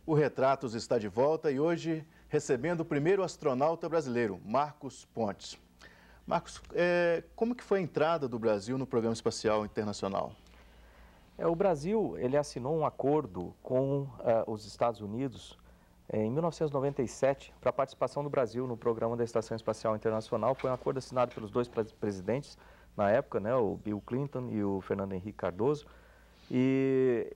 O Retratos está de volta e hoje recebendo o primeiro astronauta brasileiro, Marcos Pontes. Marcos, como que foi a entrada do Brasil no Programa Espacial Internacional? O Brasil ele assinou um acordo com os Estados Unidos em 1997 para a participação do Brasil no programa da Estação Espacial Internacional. Foi um acordo assinado pelos dois presidentes na época, né, o Bill Clinton e o Fernando Henrique Cardoso. E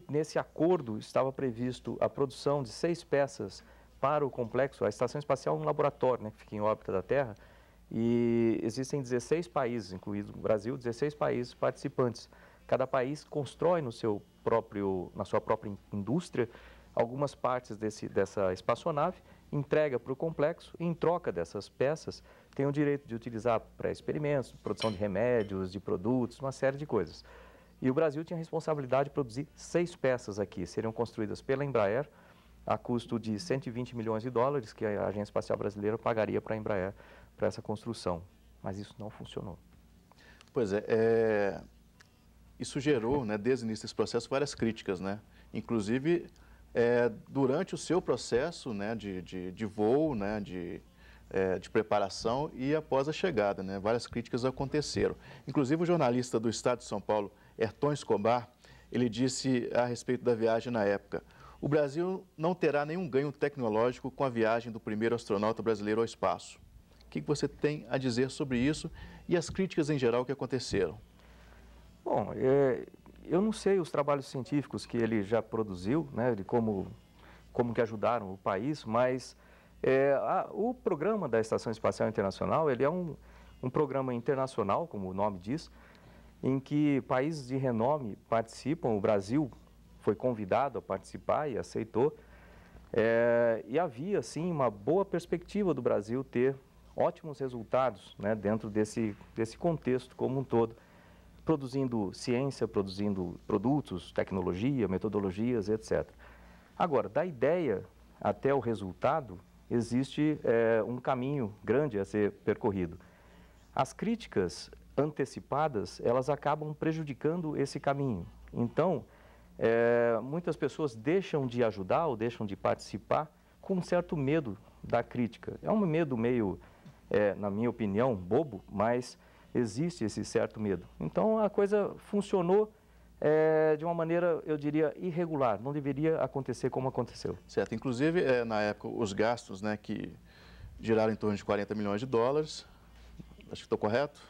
nesse acordo estava previsto a produção de 6 peças para o complexo. A Estação Espacial é um laboratório, né, que fica em órbita da Terra, e existem 16 países, incluído o Brasil, 16 países participantes. Cada país constrói na sua própria indústria algumas partes dessa espaçonave, entrega para o complexo e, em troca dessas peças, tem o direito de utilizar para experimentos, produção de remédios, de produtos, uma série de coisas. E o Brasil tinha a responsabilidade de produzir 6 peças aqui. Seriam construídas pela Embraer a custo de 120 milhões de dólares, que a Agência Espacial Brasileira pagaria para a Embraer para essa construção. Mas isso não funcionou. Pois isso gerou, né, desde o início desse processo, várias críticas, né? Inclusive, durante o seu processo, né, de voo, né, de preparação e após a chegada, né? Várias críticas aconteceram. Inclusive, o jornalista do Estado de São Paulo, Ayrton Escobar, ele disse a respeito da viagem na época: o Brasil não terá nenhum ganho tecnológico com a viagem do primeiro astronauta brasileiro ao espaço. O que você tem a dizer sobre isso e as críticas em geral que aconteceram? Bom, eu não sei os trabalhos científicos que ele já produziu, né, de como que ajudaram o país, mas o programa da Estação Espacial Internacional, ele é um programa internacional, como o nome diz, em que países de renome participam. O Brasil foi convidado a participar e aceitou, e havia, sim, uma boa perspectiva do Brasil ter ótimos resultados, né, dentro desse contexto como um todo, produzindo ciência, produzindo produtos, tecnologia, metodologias, etc. Agora, da ideia até o resultado, existe um caminho grande a ser percorrido. As críticas antecipadas, elas acabam prejudicando esse caminho. Então, muitas pessoas deixam de ajudar ou deixam de participar com um certo medo da crítica. É um medo meio, na minha opinião, bobo, mas existe esse certo medo. Então, a coisa funcionou de uma maneira, eu diria, irregular. Não deveria acontecer como aconteceu. Certo. Inclusive, na época, os gastos, né, que giraram em torno de 40 milhões de dólares. Acho que estou correto?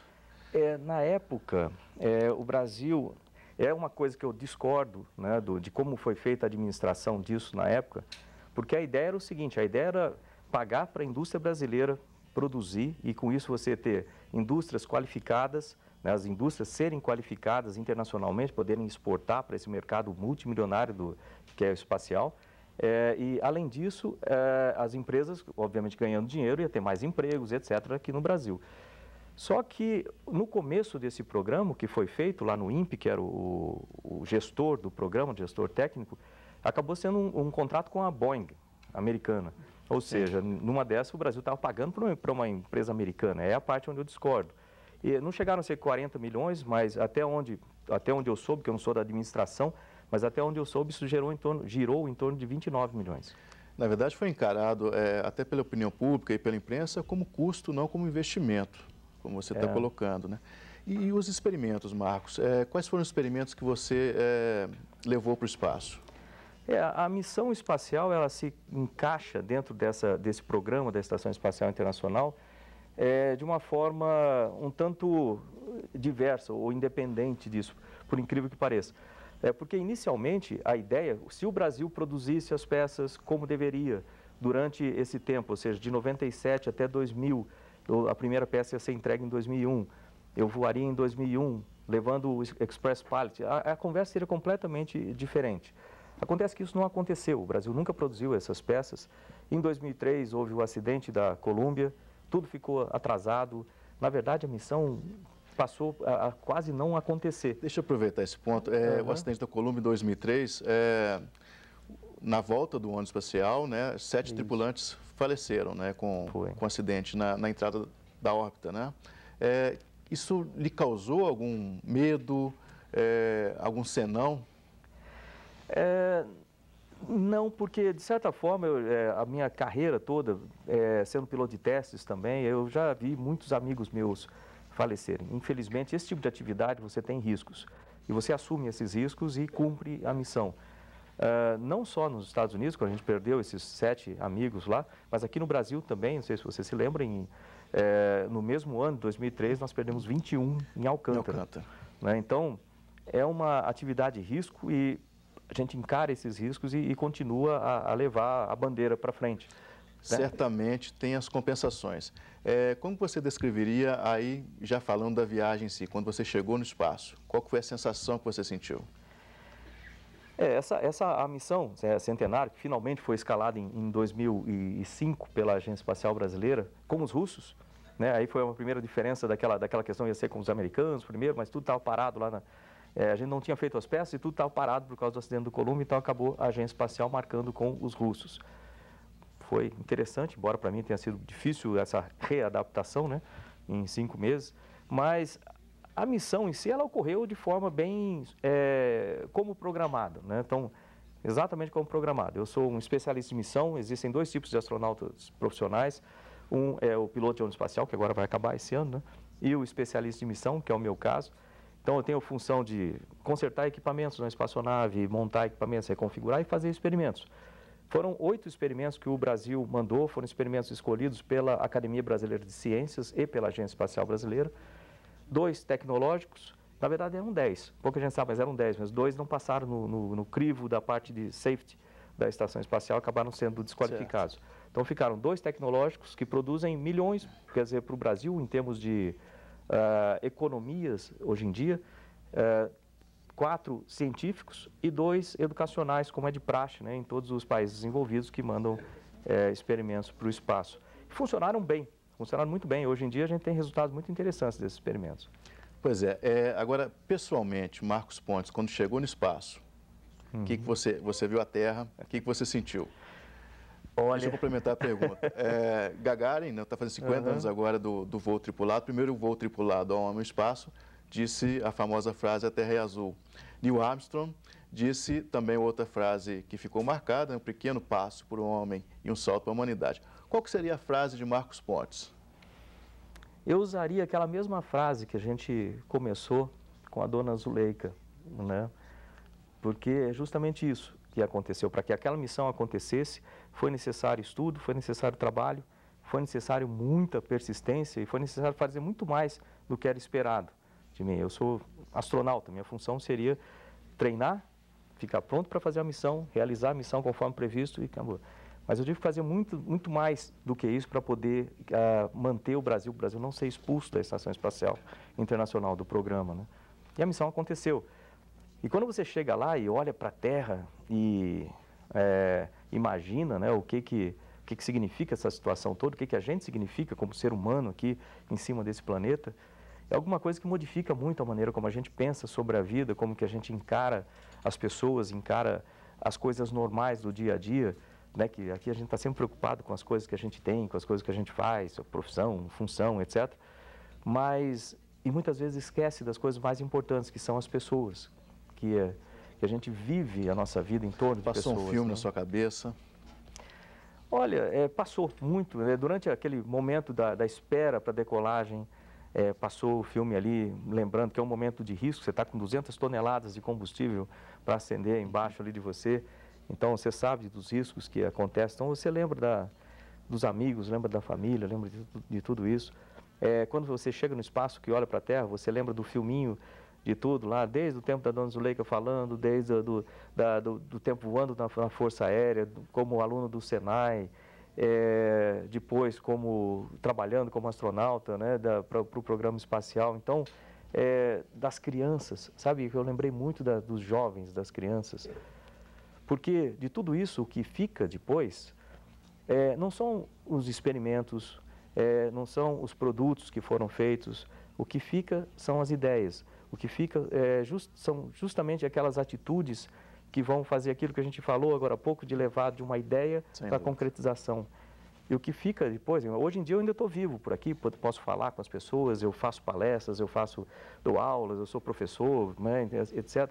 Na época, o Brasil... É uma coisa que eu discordo, né, de como foi feita a administração disso na época, porque a ideia era o seguinte: a ideia era pagar para a indústria brasileira produzir e, com isso, você ter indústrias qualificadas, né, as indústrias serem qualificadas internacionalmente, poderem exportar para esse mercado multimilionário que é o espacial. E, além disso, as empresas, obviamente, ganhando dinheiro, ia ter mais empregos, etc., aqui no Brasil. Só que, no começo desse programa, que foi feito lá no INPE, que era o gestor do programa, o gestor técnico, acabou sendo um contrato com a Boeing, americana. Ou seja, numa dessas o Brasil estava pagando para uma empresa americana. É a parte onde eu discordo. E não chegaram a ser 40 milhões, mas até onde eu soube, que eu não sou da administração, mas até onde eu soube, isso girou em torno de 29 milhões. Na verdade, foi encarado, até pela opinião pública e pela imprensa, como custo, não como investimento, como você está colocando, né? E os experimentos, Marcos? Quais foram os experimentos que você levou para o espaço? A missão espacial, ela se encaixa dentro desse programa da Estação Espacial Internacional de uma forma um tanto diversa ou independente disso, por incrível que pareça. Porque, inicialmente, a ideia, se o Brasil produzisse as peças como deveria durante esse tempo, ou seja, de 97 até 2000, a primeira peça ia ser entregue em 2001, eu voaria em 2001, levando o Express Pilot, a conversa seria completamente diferente. Acontece que isso não aconteceu, o Brasil nunca produziu essas peças. Em 2003 houve o acidente da Columbia, tudo ficou atrasado. Na verdade, a missão passou a quase não acontecer. Deixa eu aproveitar esse ponto. O acidente da Columbia em 2003, na volta do ônibus espacial, né, 7 tripulantes faleceram, né, com acidente na entrada da órbita, né? Isso lhe causou algum medo, algum senão? Não, porque de certa forma a minha carreira toda, sendo piloto de testes também, eu já vi muitos amigos meus falecerem. Infelizmente, esse tipo de atividade você tem riscos e você assume esses riscos e cumpre a missão. Não só nos Estados Unidos, quando a gente perdeu esses 7 amigos lá, mas aqui no Brasil também, não sei se você se lembra, no mesmo ano, 2003, nós perdemos 21 em Alcântara. Né? Então, é uma atividade de risco e a gente encara esses riscos e continua a levar a bandeira para frente. Certamente tem as compensações. Como você descreveria aí, já falando da viagem em si, quando você chegou no espaço? Qual foi a sensação que você sentiu? A missão Centenário, que finalmente foi escalada em 2005 pela Agência Espacial Brasileira, com os russos, né? Aí foi uma primeira diferença daquela questão, ia ser com os americanos primeiro, mas tudo estava parado lá a gente não tinha feito as peças e tudo estava parado por causa do acidente do Columbia, então acabou a Agência Espacial marcando com os russos. Foi interessante, embora para mim tenha sido difícil essa readaptação, né, em 5 meses, mas a missão em si, ela ocorreu de forma bem como programada, né? Então, exatamente como programada. Eu sou um especialista em missão, existem 2 tipos de astronautas profissionais, um é o piloto de ônibus espacial, que agora vai acabar esse ano, né, e o especialista em missão, que é o meu caso. Então, eu tenho a função de consertar equipamentos na espaçonave, montar equipamentos, reconfigurar e fazer experimentos. Foram 8 experimentos que o Brasil mandou, foram experimentos escolhidos pela Academia Brasileira de Ciências e pela Agência Espacial Brasileira. 2 tecnológicos, na verdade eram 10, pouca gente sabe, mas eram 10, mas 2 não passaram no crivo da parte de safety da Estação Espacial, acabaram sendo desqualificados. Certo. Então, ficaram 2 tecnológicos que produzem milhões, quer dizer, para o Brasil, em termos de economias hoje em dia, 4 científicos e 2 educacionais, como é de praxe, né, em todos os países envolvidos que mandam experimentos para o espaço. Funcionaram bem, funcionaram muito bem. Hoje em dia a gente tem resultados muito interessantes desses experimentos. Pois agora, pessoalmente, Marcos Pontes, quando chegou no espaço, o que você viu a Terra, o que você sentiu? Olha... Deixa eu complementar a pergunta. Gagarin, né, está fazendo 50 anos agora do voo tripulado, primeiro voo tripulado ao homem no espaço, disse a famosa frase, a Terra é azul. Neil Armstrong disse também outra frase que ficou marcada, um pequeno passo para o homem e um salto para a humanidade. Qual que seria a frase de Marcos Pontes? Eu usaria aquela mesma frase que a gente começou com a dona Zuleika, né? Porque é justamente isso que aconteceu. Para que aquela missão acontecesse, foi necessário estudo, foi necessário trabalho, foi necessário muita persistência e foi necessário fazer muito mais do que era esperado de mim. Eu sou astronauta, minha função seria treinar, ficar pronto para fazer a missão, realizar a missão conforme previsto e acabou. Mas eu tive que fazer muito mais do que isso para poder manter o Brasil não ser expulso da Estação Espacial Internacional, do programa, né? E a missão aconteceu. E quando você chega lá e olha para a Terra e imagina, né, o que significa essa situação toda, o que a gente significa como ser humano aqui em cima desse planeta, é alguma coisa que modifica muito a maneira como a gente pensa sobre a vida, como que a gente encara as pessoas, encara as coisas normais do dia a dia, né, que aqui a gente está sempre preocupado com as coisas que a gente tem, com as coisas que a gente faz, profissão, função, etc. E muitas vezes esquece das coisas mais importantes, que são as pessoas, que a gente vive a nossa vida em torno de pessoas. Passou um filme, né, na sua cabeça? Olha, passou muito, né? Durante aquele momento da espera para a decolagem, passou o filme ali, lembrando que é um momento de risco, você está com 200 toneladas de combustível para acender embaixo ali de você, então você sabe dos riscos que acontecem, então você lembra dos amigos, lembra da família, lembra de tudo isso. Quando você chega no espaço que olha para a Terra, você lembra do filminho de tudo lá, desde o tempo da dona Zuleika falando, desde do tempo voando na Força Aérea, como aluno do Senai, depois como trabalhando como astronauta, né, para o programa espacial. Então, das crianças, sabe, eu lembrei muito dos jovens, das crianças, porque de tudo isso o que fica depois não são os experimentos, não são os produtos que foram feitos, o que fica são as ideias, o que fica são justamente aquelas atitudes que vão fazer aquilo que a gente falou agora há pouco, de levar de uma ideia para a concretização. E o que fica depois, hoje em dia eu ainda estou vivo por aqui, posso falar com as pessoas, eu faço palestras, dou aulas, eu sou professor, né, etc.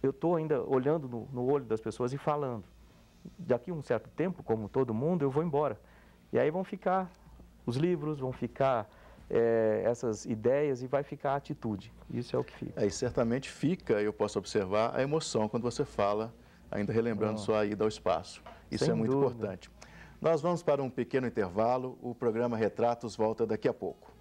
Eu estou ainda olhando no olho das pessoas e falando. daqui a um certo tempo, como todo mundo, eu vou embora. E aí vão ficar os livros, vão ficar essas ideias e vai ficar a atitude. Isso é o que fica. E certamente fica, eu posso observar, a emoção quando você fala, ainda relembrando sua ida ao espaço. Isso Sem é muito dúvida. importante. Nós vamos para um pequeno intervalo, o programa Retratos volta daqui a pouco.